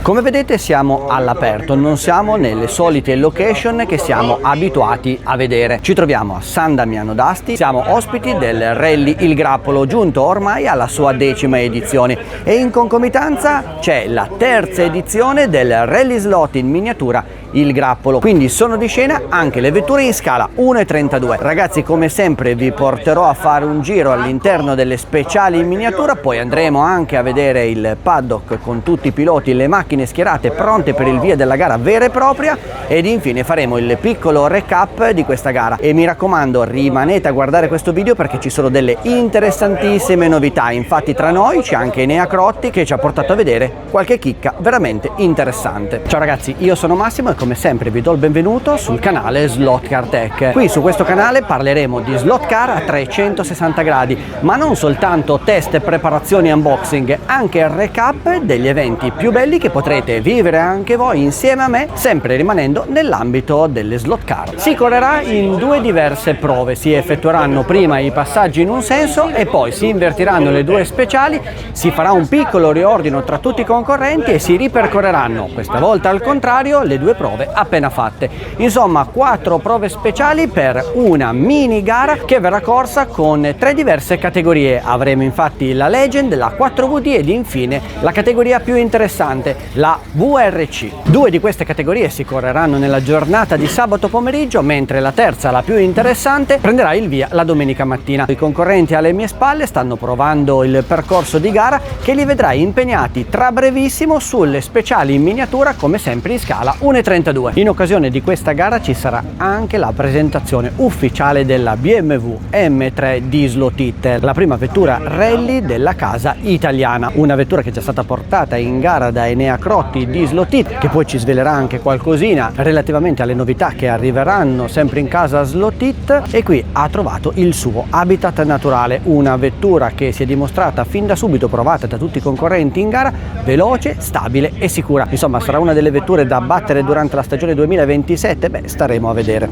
Come vedete siamo all'aperto, non siamo nelle solite location che siamo abituati a vedere. Ci troviamo a San Damiano d'Asti, siamo ospiti del Rally Il Grappolo, giunto ormai alla sua 10ª edizione, e in concomitanza c'è la 3ª edizione del Rally Slot in miniatura Il Grappolo, quindi sono di scena anche le vetture in scala 1.32. Ragazzi, come sempre vi porterò a fare un giro all'interno delle speciali in miniatura, poi andremo anche a vedere il paddock con tutti i piloti, le macchine schierate pronte per il via della gara vera e propria, ed infine faremo il piccolo recap di questa gara. E mi raccomando, rimanete a guardare questo video perché ci sono delle interessantissime novità. Infatti tra noi c'è anche Enea Crotti che ci ha portato a vedere qualche chicca veramente interessante. Ciao ragazzi, io sono Massimo e come sempre vi do il benvenuto sul canale Slot Car Tech. Qui su questo canale parleremo di slot car a 360 gradi, ma non soltanto test, preparazioni e unboxing, anche il recap degli eventi più belli che potrete vivere anche voi insieme a me, sempre rimanendo nell'ambito delle slot car. Si correrà in 2 diverse prove, si effettueranno prima i passaggi in un senso e poi si invertiranno le 2 speciali, si farà un piccolo riordino tra tutti i concorrenti e si ripercorreranno, questa volta al contrario, le 2 prove appena fatte. Insomma 4 prove speciali per una mini gara che verrà corsa con 3 diverse categorie. Avremo infatti la Legend, la 4VD ed infine la categoria più interessante, la VRC. 2 di queste categorie si correranno nella giornata di sabato pomeriggio, mentre la terza, la più interessante, prenderà il via la domenica mattina. I concorrenti alle mie spalle stanno provando il percorso di gara che li vedrà impegnati tra brevissimo sulle speciali in miniatura, come sempre in scala 1.32. In occasione di questa gara ci sarà anche la presentazione ufficiale della BMW M3 di Slot It, la prima vettura rally della casa italiana, una vettura che è già stata portata in gara da Enea Crotti di Slot It, che poi ci svelerà anche qualcosina relativamente alle novità che arriveranno sempre in casa Slot It, e qui ha trovato il suo habitat naturale, una vettura che si è dimostrata fin da subito, provata da tutti i concorrenti in gara, veloce, stabile e sicura. Insomma sarà una delle vetture da battere durante la stagione 2027, staremo a vedere.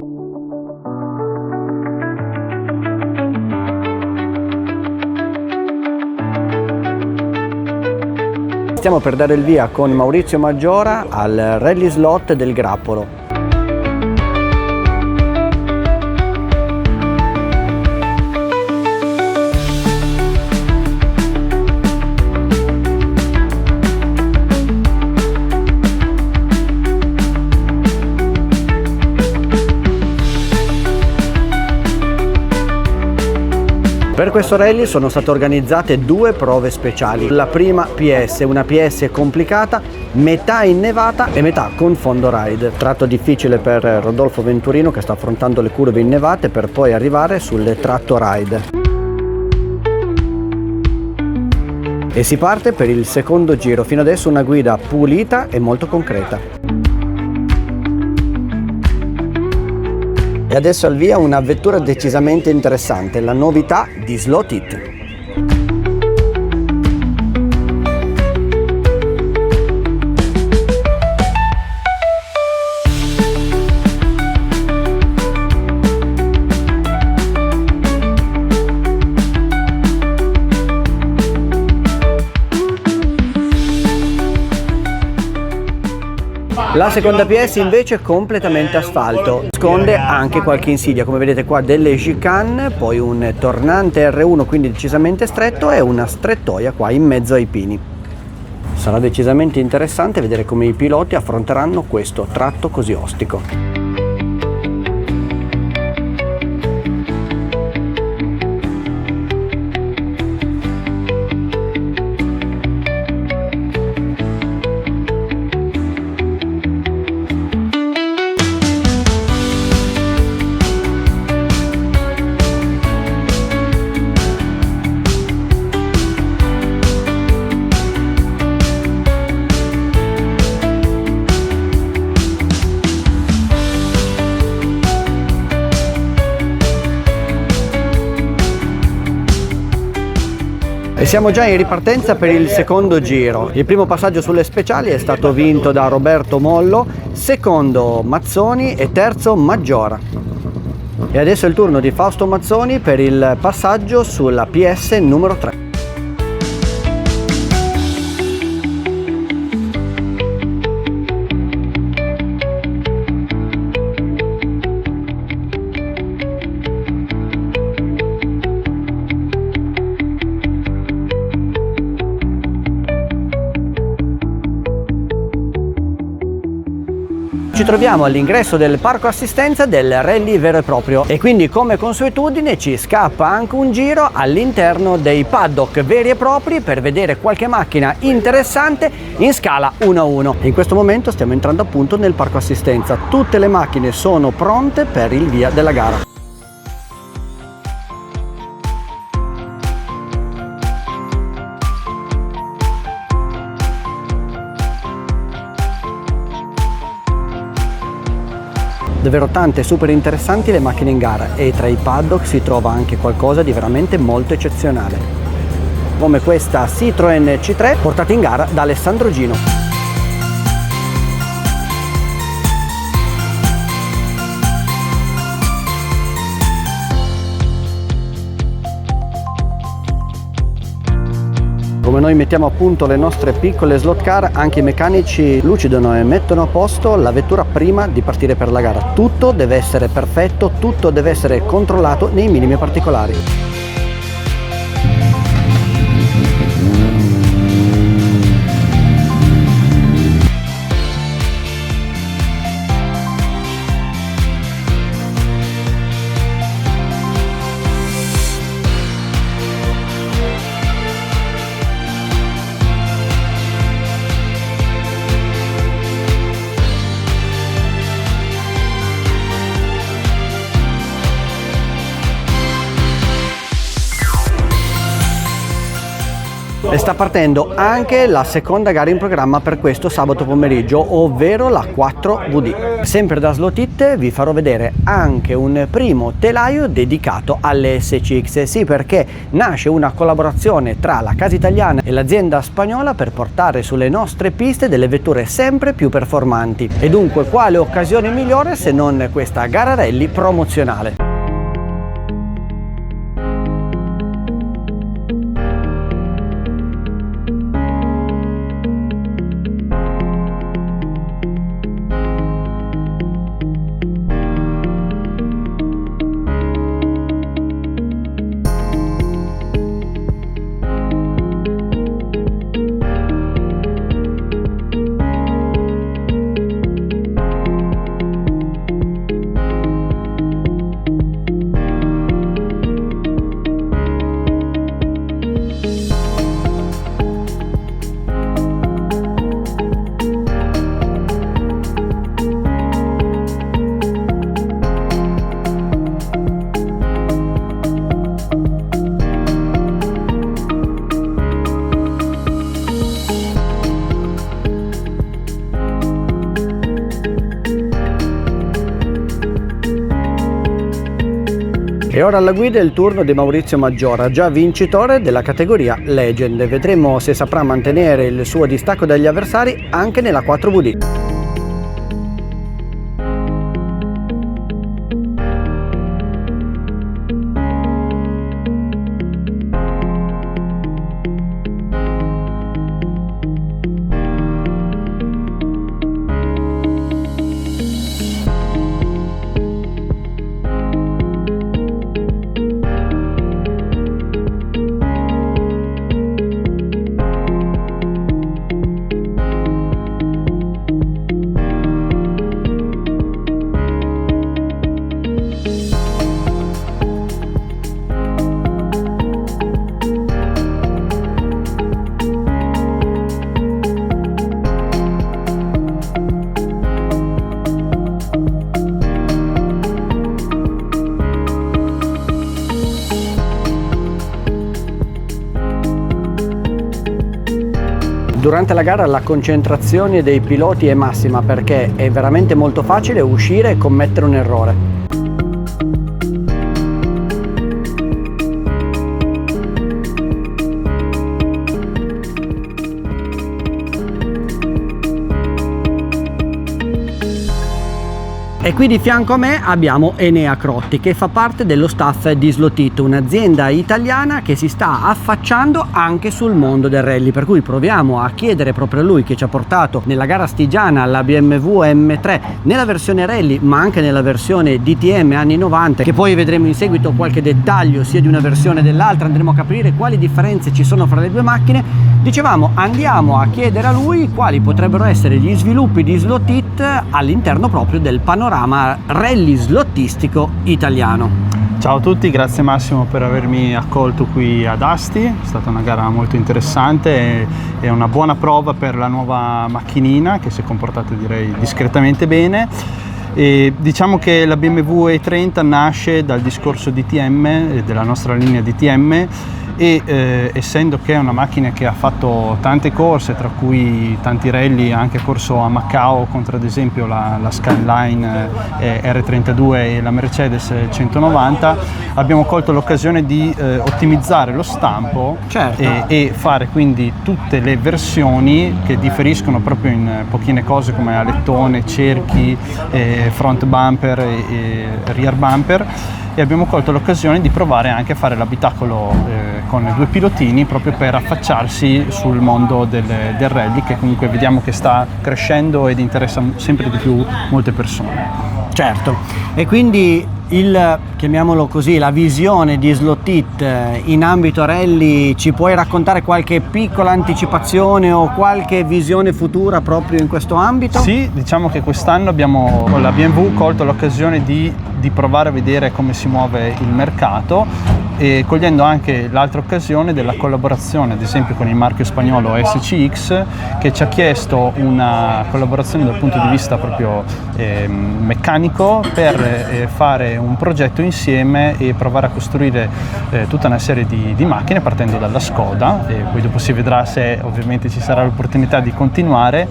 Stiamo per dare il via con Maurizio Maggiora al Rally Slot del Grappolo. Per questo rally sono state organizzate 2 prove speciali. La prima PS, una PS complicata, metà innevata e metà con fondo ride. Tratto difficile per Rodolfo Venturino che sta affrontando le curve innevate per poi arrivare sulle tratto ride. E si parte per il secondo giro, fino adesso una guida pulita e molto concreta. E adesso al via una vettura decisamente interessante, la novità di Slot It. La seconda PS invece è completamente asfalto, nasconde anche qualche insidia, come vedete qua delle chicane, poi un tornante R1 quindi decisamente stretto e una strettoia qua in mezzo ai pini. Sarà decisamente interessante vedere come i piloti affronteranno questo tratto così ostico. E siamo già in ripartenza per il secondo giro. Il primo passaggio sulle speciali è stato vinto da Roberto Mollo, secondo Mazzoni e terzo Maggiora. E adesso è il turno di Fausto Mazzoni per il passaggio sulla PS numero 3. ci troviamo all'ingresso del parco assistenza del rally vero e proprio e quindi come consuetudine ci scappa anche un giro all'interno dei paddock veri e propri per vedere qualche macchina interessante in scala 1-1. In questo momento stiamo entrando appunto nel parco assistenza, tutte le macchine sono pronte per il via della gara. Davvero tante super interessanti le macchine in gara e tra i paddock si trova anche qualcosa di veramente molto eccezionale, come questa Citroen C3 portata in gara da Alessandro Gino. Come noi mettiamo a punto le nostre piccole slot car, anche i meccanici lucidano e mettono a posto la vettura prima di partire per la gara. Tutto deve essere perfetto, tutto deve essere controllato nei minimi particolari. E sta partendo anche la seconda gara in programma per questo sabato pomeriggio, ovvero la 4VD. Sempre da Slot It vi farò vedere anche un primo telaio dedicato alle SCX. Sì, perché nasce una collaborazione tra la casa italiana e l'azienda spagnola per portare sulle nostre piste delle vetture sempre più performanti. E dunque quale occasione migliore se non questa gara rally promozionale? E ora alla guida è il turno di Maurizio Maggiora, già vincitore della categoria Legend. Vedremo se saprà mantenere il suo distacco dagli avversari anche nella 4VD. Durante la gara la concentrazione dei piloti è massima perché è veramente molto facile uscire e commettere un errore. E qui di fianco a me abbiamo Enea Crotti, che fa parte dello staff di Slot-It, un'azienda italiana che si sta affacciando anche sul mondo del rally, per cui proviamo a chiedere proprio a lui, che ci ha portato nella gara stigiana la BMW M3 nella versione rally ma anche nella versione DTM anni 90, che poi vedremo in seguito qualche dettaglio sia di una versione dell'altra, andremo a capire quali differenze ci sono fra le due macchine. Dicevamo, andiamo a chiedere a lui quali potrebbero essere gli sviluppi di Slot-It all'interno proprio del panorama rally slottistico italiano. Ciao a tutti, grazie Massimo per avermi accolto qui ad Asti, è stata una gara molto interessante e una buona prova per la nuova macchinina che si è comportata, direi, discretamente bene. E diciamo che la BMW E30 nasce dal discorso DTM, della nostra linea DTM, e essendo che è una macchina che ha fatto tante corse, tra cui tanti rally, anche corso a Macao contro ad esempio la Skyline R32 e la Mercedes 190, abbiamo colto l'occasione di ottimizzare lo stampo. Certo. E fare quindi tutte le versioni che differiscono proprio in pochine cose come alettone, cerchi, front bumper e rear bumper, e abbiamo colto l'occasione di provare anche a fare l'abitacolo con due pilotini, proprio per affacciarsi sul mondo del rally, che comunque vediamo che sta crescendo ed interessa sempre di più molte persone. Certo, e quindi chiamiamolo così, la visione di Slot-It in ambito rally, ci puoi raccontare qualche piccola anticipazione o qualche visione futura proprio in questo ambito? Sì, diciamo che quest'anno abbiamo con la BMW colto l'occasione di provare a vedere come si muove il mercato, e cogliendo anche l'altra occasione della collaborazione ad esempio con il marchio spagnolo SCX, che ci ha chiesto una collaborazione dal punto di vista proprio meccanico per fare un progetto insieme e provare a costruire tutta una serie di macchine partendo dalla Skoda, e poi dopo si vedrà se ovviamente ci sarà l'opportunità di continuare,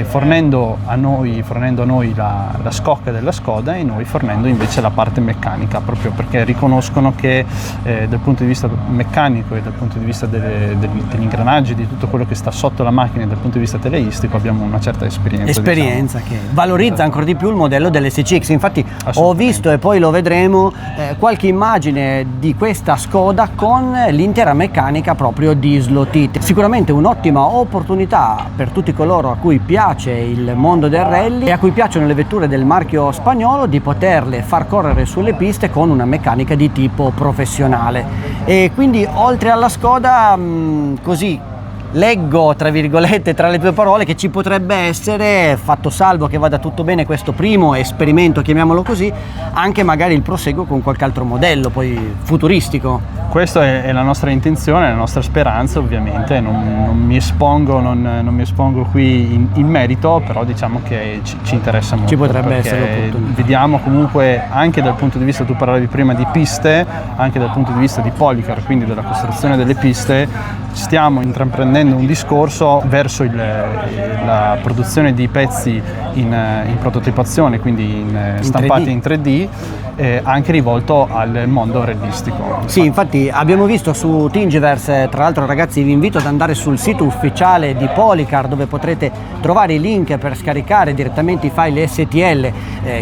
fornendo a noi la scocca della Skoda e noi fornendo invece la parte meccanica, proprio perché riconoscono che dal punto di vista meccanico e dal punto di vista degli ingranaggi, di tutto quello che sta sotto la macchina e dal punto di vista teleistico abbiamo una certa esperienza, diciamo, che valorizza ancora di più il modello dell'SCX. Infatti ho visto, e poi lo vedremo, qualche immagine di questa Skoda con l'intera meccanica proprio di Slot-It. Sicuramente un'ottima opportunità per tutti coloro a cui piace il mondo del rally e a cui piacciono le vetture del marchio spagnolo, di poterle far correre sulle piste con una meccanica di tipo professionale. E quindi oltre alla Skoda, così leggo tra virgolette tra le tue parole che ci potrebbe essere, fatto salvo che vada tutto bene questo primo esperimento, chiamiamolo così, anche magari il proseguo con qualche altro modello poi futuristico. Questa è la nostra intenzione, la nostra speranza, ovviamente non mi espongo qui in merito, però diciamo che ci interessa molto. Ci potrebbe essere l'opportunità. Vediamo comunque anche dal punto di vista, tu parlavi prima di piste, anche dal punto di vista di Polycar, quindi della costruzione delle piste, stiamo intraprendendo un discorso verso la produzione di pezzi in prototipazione, quindi stampati in 3D, anche rivolto al mondo realistico. Sì, infatti abbiamo visto su Thingiverse, tra l'altro ragazzi vi invito ad andare sul sito ufficiale di Polycar, dove potrete trovare i link per scaricare direttamente i file STL.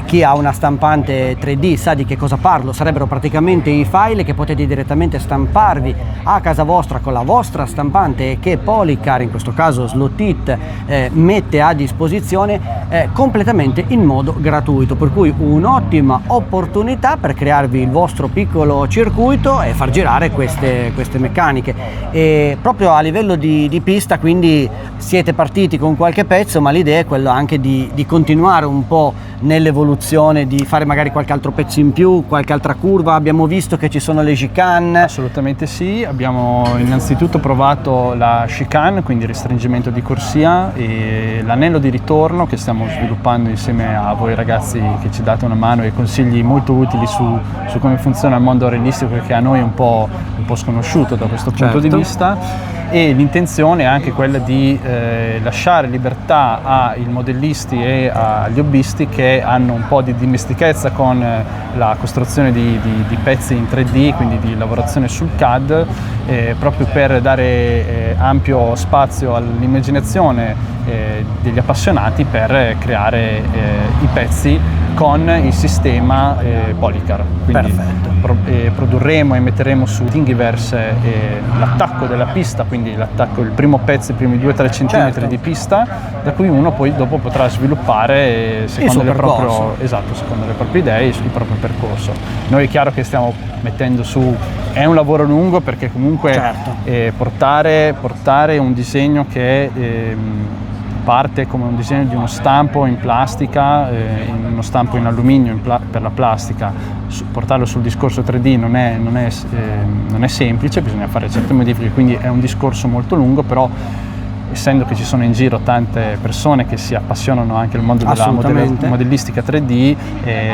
Chi ha una stampante 3D sa di che cosa parlo, sarebbero praticamente i file che potete direttamente stamparvi a casa vostra con la vostra stampante che Polycar, in questo caso Slot-It, mette a disposizione completamente in modo gratuito, per cui un'ottima opportunità per crearvi il vostro piccolo circuito e far girare queste meccaniche. E proprio a livello di pista, quindi siete partiti con qualche pezzo, ma l'idea è quella anche di continuare un po' nell'evoluzione, di fare magari qualche altro pezzo in più, qualche altra curva. Abbiamo visto che ci sono le chicane. Assolutamente sì, abbiamo innanzitutto provato la chicane, quindi il restringimento di corsia, e l'anello di ritorno che stiamo sviluppando insieme a voi ragazzi che ci date una mano e consigli molto utili su come funziona il mondo realistico, che a noi è un po' sconosciuto da questo punto di vista. E l'intenzione è anche quella di lasciare libertà ai modellisti e agli hobbisti che hanno un po' di dimestichezza con la costruzione di pezzi in 3D, quindi di lavorazione sul CAD, proprio per dare ampio spazio all'immaginazione degli appassionati per creare i pezzi con il sistema Polycar. Quindi Perfetto. produrremo e metteremo su Thingiverse l'attacco della pista, quindi il primo pezzo, i primi 2-3 cm Certo. di pista, da cui uno poi dopo potrà sviluppare secondo le proprie idee il proprio percorso. Noi è chiaro che stiamo mettendo su, è un lavoro lungo, perché comunque Certo. portare un disegno che parte come un disegno di uno stampo in plastica, uno stampo in alluminio per la plastica, portarlo sul discorso 3D non è semplice, bisogna fare certe modifiche, quindi è un discorso molto lungo, però essendo che ci sono in giro tante persone che si appassionano anche al mondo della modellistica 3D,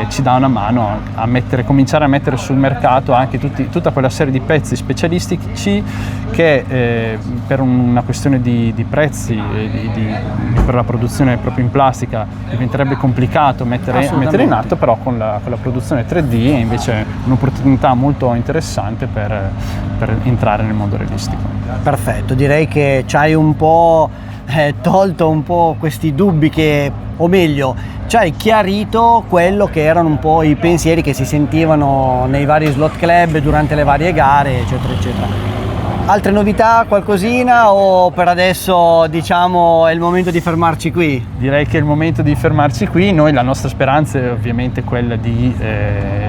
ci dà una mano a cominciare a mettere sul mercato anche tutta quella serie di pezzi specialistici che per una questione di prezzi per la produzione proprio in plastica diventerebbe complicato mettere in atto, però con la produzione 3D è invece un'opportunità molto interessante per entrare nel mondo realistico. Perfetto, direi che ci hai un po' tolto un po' questi dubbi o meglio, ci hai chiarito quello che erano un po' i pensieri che si sentivano nei vari slot club durante le varie gare, eccetera, eccetera. Altre novità, qualcosina, o per adesso diciamo è il momento di fermarci qui? Direi che è il momento di fermarci qui. La nostra speranza è ovviamente quella di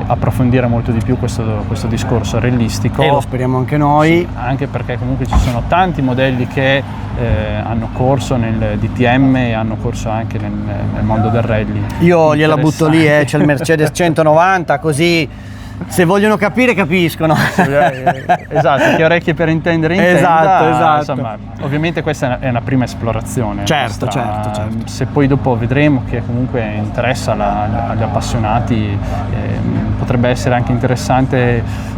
approfondire molto di più questo discorso realistico. E lo speriamo anche noi. Sì, anche perché comunque ci sono tanti modelli che hanno corso nel DTM e hanno corso anche nel mondo del rally. Io gliela butto lì, c'è il Mercedes 190, così se vogliono capire capiscono. Esatto, che orecchie per intendere Esatto. Insomma, ovviamente questa è una prima esplorazione. Certo. Se poi dopo vedremo che comunque interessa agli appassionati, potrebbe essere anche interessante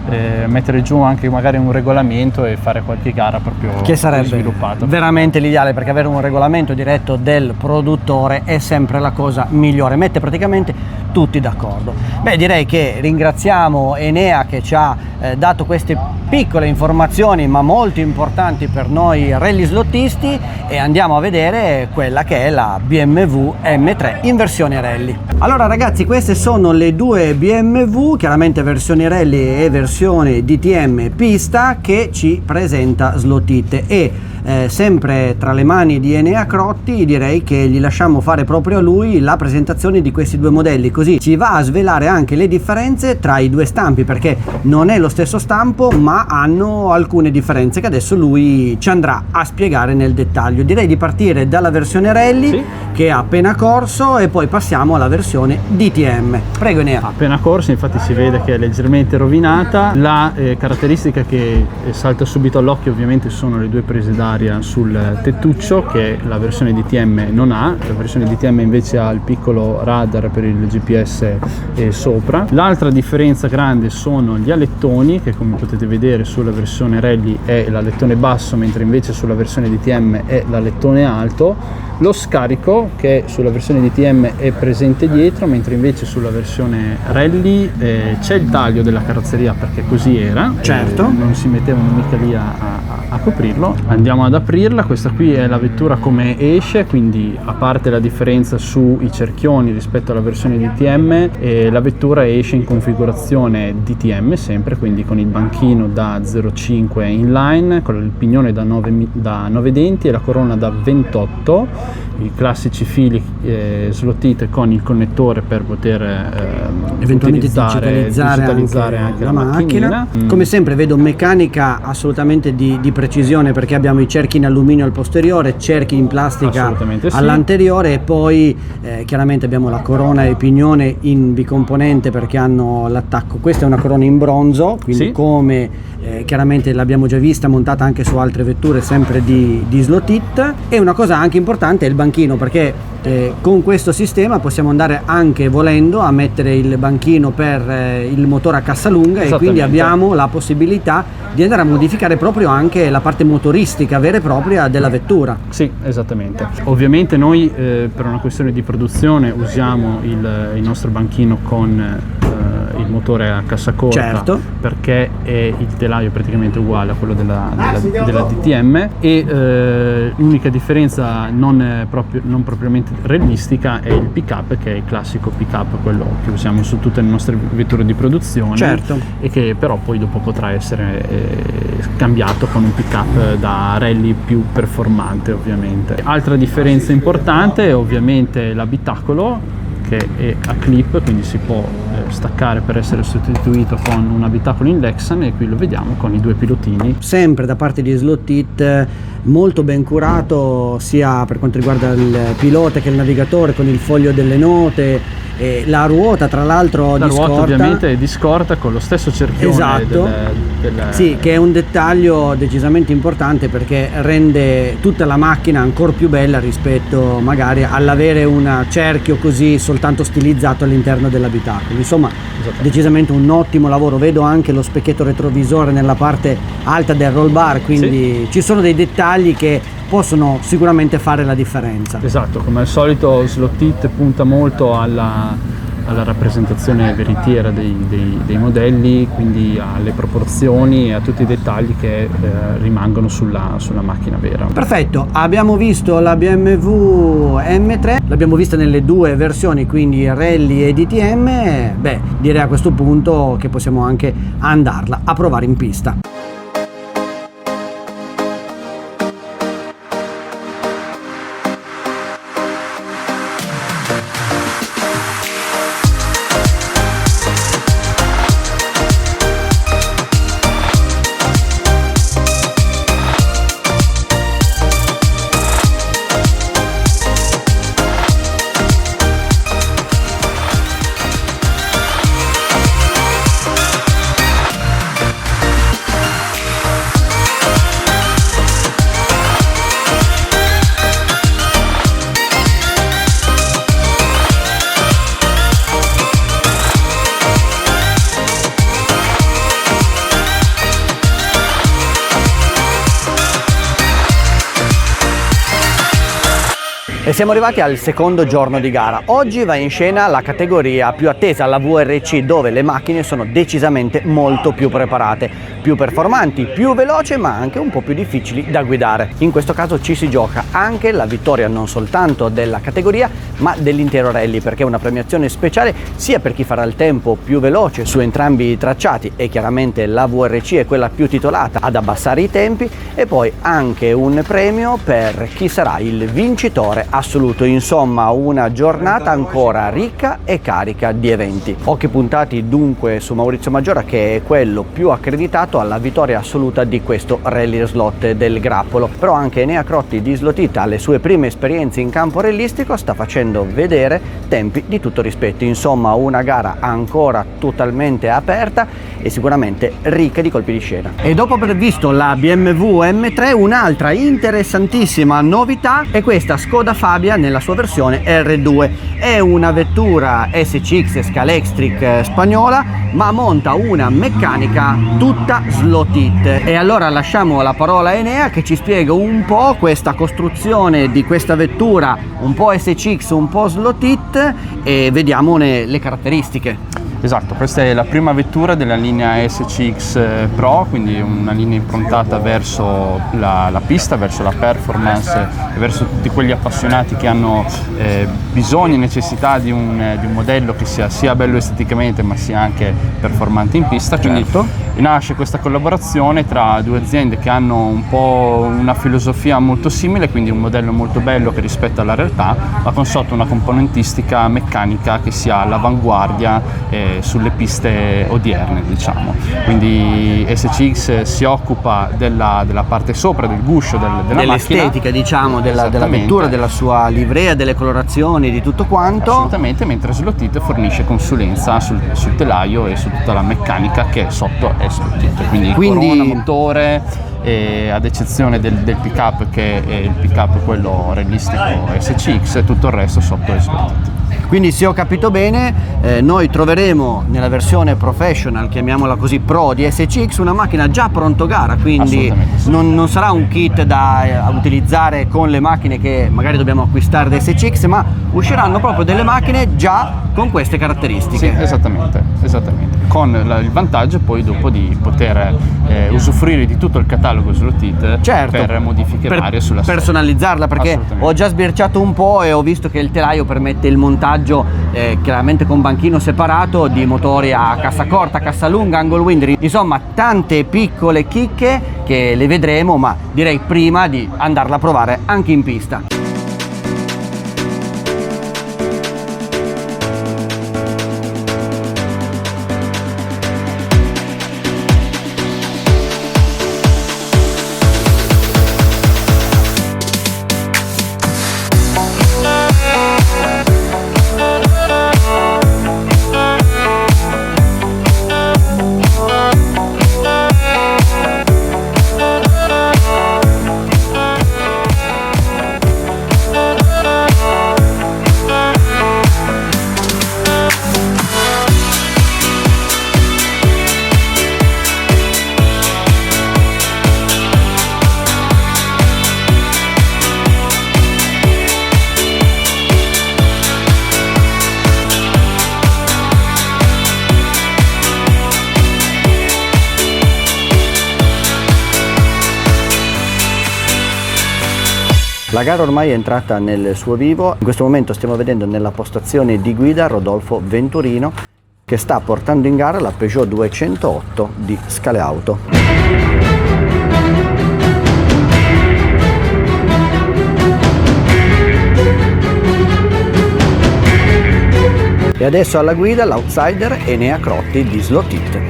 mettere giù anche magari un regolamento e fare qualche gara proprio che sarebbe sviluppato. Veramente l'ideale, perché avere un regolamento diretto del produttore è sempre la cosa migliore, mette praticamente tutti d'accordo. Beh, direi che ringraziamo Enea che ci ha dato queste piccole informazioni ma molto importanti per noi rally slottisti, e andiamo a vedere quella che è la BMW M3 in versione rally. Allora ragazzi, queste sono le due BMW, chiaramente versione rally e versione DTM pista, che ci presenta Slotite, e sempre tra le mani di Enea Crotti direi che gli lasciamo fare proprio a lui la presentazione di questi due modelli, così ci va a svelare anche le differenze tra i due stampi, perché non è lo stesso stampo ma hanno alcune differenze che adesso lui ci andrà a spiegare nel dettaglio. Direi di partire dalla versione rally, sì, che ha appena corso, e poi passiamo alla versione DTM. Prego Enea. Appena corso, infatti si vede che è leggermente rovinata. La caratteristica che salta subito all'occhio ovviamente sono le due prese d'aria sul tettuccio, che la versione DTM non ha. La versione DTM invece ha il piccolo radar per il GPS sopra. L'altra differenza grande sono gli alettoni, che come potete vedere sulla versione rally è l'alettone basso, mentre invece sulla versione DTM è l'alettone alto. Lo scarico, che sulla versione DTM è presente dietro, mentre invece sulla versione rally c'è il taglio della carrozzeria, perché così era, certo, non si mettevano mica lì a coprirlo. Andiamo ad aprirla. Questa qui è la vettura come esce, quindi a parte la differenza sui cerchioni rispetto alla versione DTM, la vettura esce in configurazione DTM sempre, quindi con il banchino da 0,5 inline, con il pignone da 9 denti e la corona da 28, i classici fili Slotite con il connettore per poter eventualmente digitalizzare anche la macchina. Come sempre vedo meccanica assolutamente di precisione, perché abbiamo i cerchi in alluminio al posteriore, cerchi in plastica all'anteriore, e poi chiaramente abbiamo la corona e il pignone in bicomponente perché hanno l'attacco. Questa è una corona in bronzo, quindi come chiaramente l'abbiamo già vista montata anche su altre vetture sempre di Slotite. E una cosa anche importante è il banchino, perché con questo sistema possiamo andare anche, volendo, a mettere il banchino per il motore a cassa lunga, e quindi abbiamo la possibilità di andare a modificare proprio anche la parte motoristica vera e propria della vettura. Sì, esattamente. Ovviamente noi per una questione di produzione usiamo il nostro banchino con il motore a cassa corta, certo, perché il telaio è praticamente uguale a quello della DTM, e l'unica differenza non propriamente realistica è il pick-up, che è il classico pick-up, quello che usiamo su tutte le nostre vetture di produzione, certo, e che però poi dopo potrà essere cambiato con un pick-up da rally più performante, ovviamente. Altra differenza importante è ovviamente l'abitacolo, che è a clip, quindi si può staccare per essere sostituito con un abitacolo in Lexan, e qui lo vediamo con i due pilotini. Sempre da parte di Slot-It, molto ben curato sia per quanto riguarda il pilota che il navigatore, con il foglio delle note, e la ruota tra l'altro La di ruota scorta. ovviamente è di scorta con lo stesso cerchione, esatto, sì, che è un dettaglio decisamente importante, perché rende tutta la macchina ancora più bella rispetto magari all'avere un cerchio così soltanto stilizzato all'interno dell'abitacolo. Insomma, decisamente un ottimo lavoro. Vedo anche lo specchietto retrovisore nella parte alta del roll bar, quindi sì, ci sono dei dettagli che possono sicuramente fare la differenza. Esatto, come al solito Slot-It punta molto alla rappresentazione veritiera dei modelli, quindi alle proporzioni e a tutti i dettagli che rimangono sulla macchina vera. Perfetto, abbiamo visto la BMW M3, l'abbiamo vista nelle due versioni, quindi Rally e DTM. Beh, direi a questo punto che possiamo anche andarla a provare in pista. E siamo arrivati al secondo giorno di gara. Oggi va in scena la categoria più attesa, la VRC, dove le macchine sono decisamente molto più preparate, più performanti, più veloci, ma anche un po' più difficili da guidare. In questo caso ci si gioca anche la vittoria non soltanto della categoria, ma dell'intero rally, perché è una premiazione speciale sia per chi farà il tempo più veloce su entrambi i tracciati, e chiaramente la VRC è quella più titolata ad abbassare i tempi, e poi anche un premio per chi sarà il vincitore assoluto. Insomma, una giornata ancora ricca e carica di eventi. Occhi puntati dunque su Maurizio Maggiora, che è quello più accreditato alla vittoria assoluta di questo rally slot del grappolo. Però anche Enea Crotti di Slot-It, alle sue prime esperienze in campo rallistico, sta facendo vedere tempi di tutto rispetto. Insomma, una gara ancora totalmente aperta e sicuramente ricca di colpi di scena. E dopo aver visto la BMW M3, un'altra interessantissima novità è questa Skoda Fabia nella sua versione R2. È una vettura SCX Scalextric spagnola, ma monta una meccanica tutta Slot-It. E allora lasciamo la parola a Enea, che ci spiega un po' questa costruzione di questa vettura, un po' SCX, un po' Slot-It, e vediamone le caratteristiche. Esatto, questa è la prima vettura della linea SCX Pro, quindi una linea improntata verso la pista, verso la performance e verso tutti quegli appassionati che hanno bisogno e necessità di un modello che sia bello esteticamente ma sia anche performante in pista. Quindi nasce questa collaborazione tra due aziende che hanno un po' una filosofia molto simile, quindi un modello molto bello che rispetta la realtà, ma con sotto una componentistica meccanica che sia all'avanguardia sulle piste odierne, diciamo. Quindi SCX si occupa della parte sopra, del guscio della macchina, dell'estetica, diciamo, della vettura, della sua livrea, delle colorazioni, di tutto quanto. Assolutamente, mentre Slot-It fornisce consulenza sul telaio e su tutta la meccanica che sotto è Slot-It. Quindi corona, motore, ad eccezione del pick-up, che è il pick-up quello realistico SCX, tutto il resto sotto è Slot-It. Quindi se ho capito bene, noi troveremo nella versione professional, chiamiamola così, Pro di SCX, una macchina già pronto gara, quindi Sì. non sarà un kit da utilizzare con le macchine che magari dobbiamo acquistare da SCX, ma usciranno proprio delle macchine già con queste caratteristiche. Sì, esattamente, con il vantaggio poi dopo di poter usufruire di tutto il catalogo Slot It, Certo, per modifiche varie sulla serie. personalizzarla, perché ho già sbirciato un po' e ho visto che il telaio permette il montaggio chiaramente con banchino separato di motori a cassa corta, cassa lunga, angle wind, insomma tante piccole chicche che le vedremo, ma direi prima di andarla a provare anche in pista. La gara ormai è entrata nel suo vivo, in questo momento stiamo vedendo nella postazione di guida Rodolfo Venturino che sta portando in gara la Peugeot 208 di Scale Auto. E adesso alla guida l'outsider Enea Crotti di Slot It.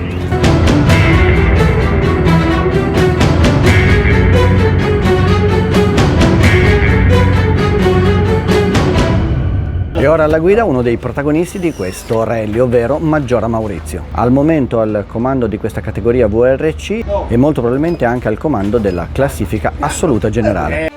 E ora alla guida uno dei protagonisti di questo rally, ovvero Maggiora Maurizio. Al momento al comando di questa categoria VRC e molto probabilmente anche al comando della classifica assoluta generale.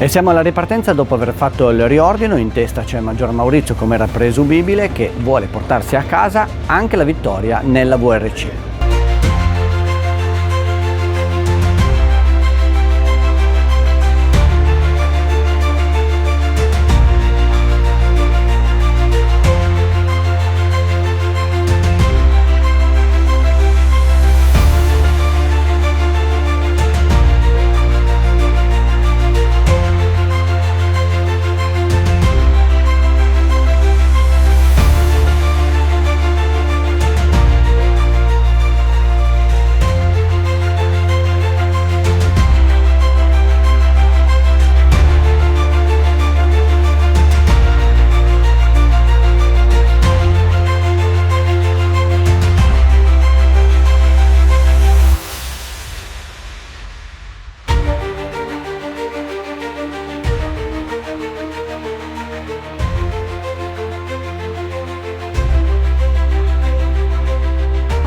E siamo alla ripartenza dopo aver fatto il riordino. In testa c'è Maggior Maurizio, come era presumibile, che vuole portarsi a casa anche la vittoria nella VRC.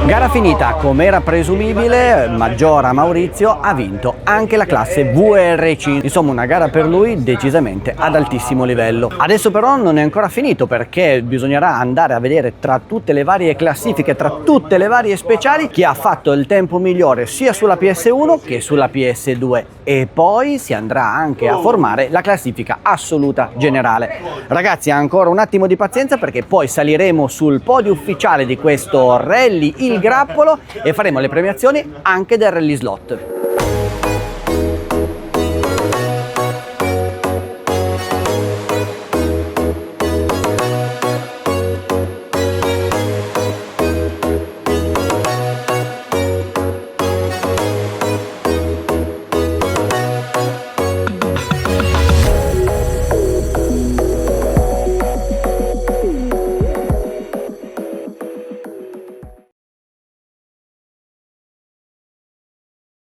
Gara finita, come era presumibile, Maggiora Maurizio ha vinto anche la classe VRC, insomma una gara per lui decisamente ad altissimo livello. Adesso però non è ancora finito, perché bisognerà andare a vedere tra tutte le varie classifiche, tra tutte le varie speciali, chi ha fatto il tempo migliore sia sulla PS1 che sulla PS2, e poi si andrà anche a formare la classifica assoluta generale. Ragazzi, ancora un attimo di pazienza, perché poi saliremo sul podio ufficiale di questo rally Il Grappolo e faremo le premiazioni anche del rally slot.